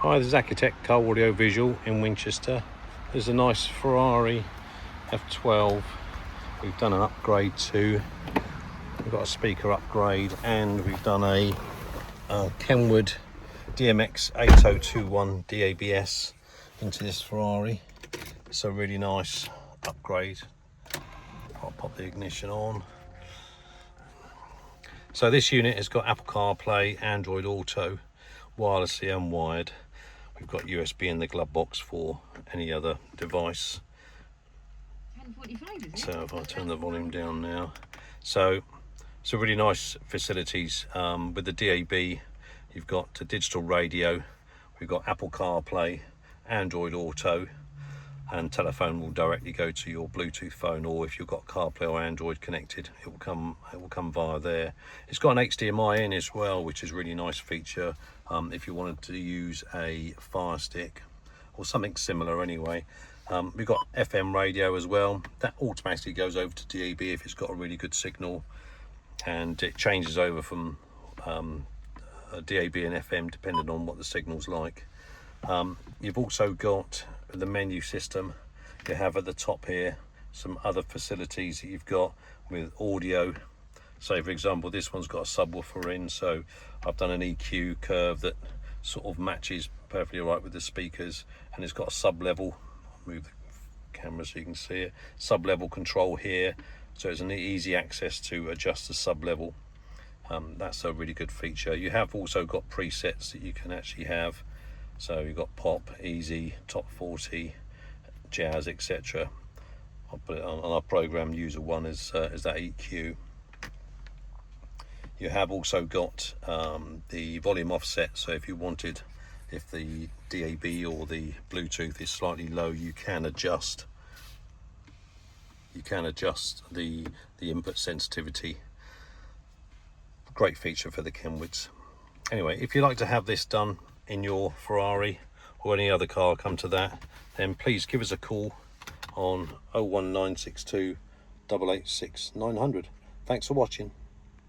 Hi, this is Accutek Car Audio Visual in Winchester. There's a nice Ferrari F12. We've done an upgrade to. We've got a speaker upgrade, and we've done a KENWOOD DMX8021DABS into this Ferrari. It's a really nice upgrade. I'll pop the ignition on. So this unit has got Apple CarPlay, Android Auto, wirelessly and wired. We've got USB in the glove box for any other device. 10:45, is it? So if I turn the volume down now. So it's a really nice facilities. With the DAB, you've got a digital radio, we've got Apple CarPlay, Android Auto, and telephone will directly go to your Bluetooth phone, or if you've got CarPlay or Android connected, it will come via there. It's got an HDMI in as well, which is a really nice feature if you wanted to use a Fire Stick or something similar anyway. We've got FM radio as well. That automatically goes over to DAB if it's got a really good signal, and it changes over from DAB and FM depending on what the signal's like. You've also got the menu system. You have at the top here some other facilities that you've got with audio. So for example, this one's got a subwoofer in, so I've done an EQ curve that sort of matches perfectly right with the speakers, and it's got a sub-level. I'll move the camera so you can see it. Sub-level control here, so it's an easy access to adjust the sub-level. That's a really good feature. You have also got presets that you can actually have. So you've got pop, easy, top 40, jazz, etc. I'll put it on our program user one as that EQ. You have also got the volume offset, so if you wanted, if the DAB or the Bluetooth is slightly low, you can adjust the input sensitivity. Great feature for the KENWOODs. Anyway, if you'd like to have this done in your Ferrari or any other car, come to that, then please give us a call on 01962 886 900. Thanks for watching.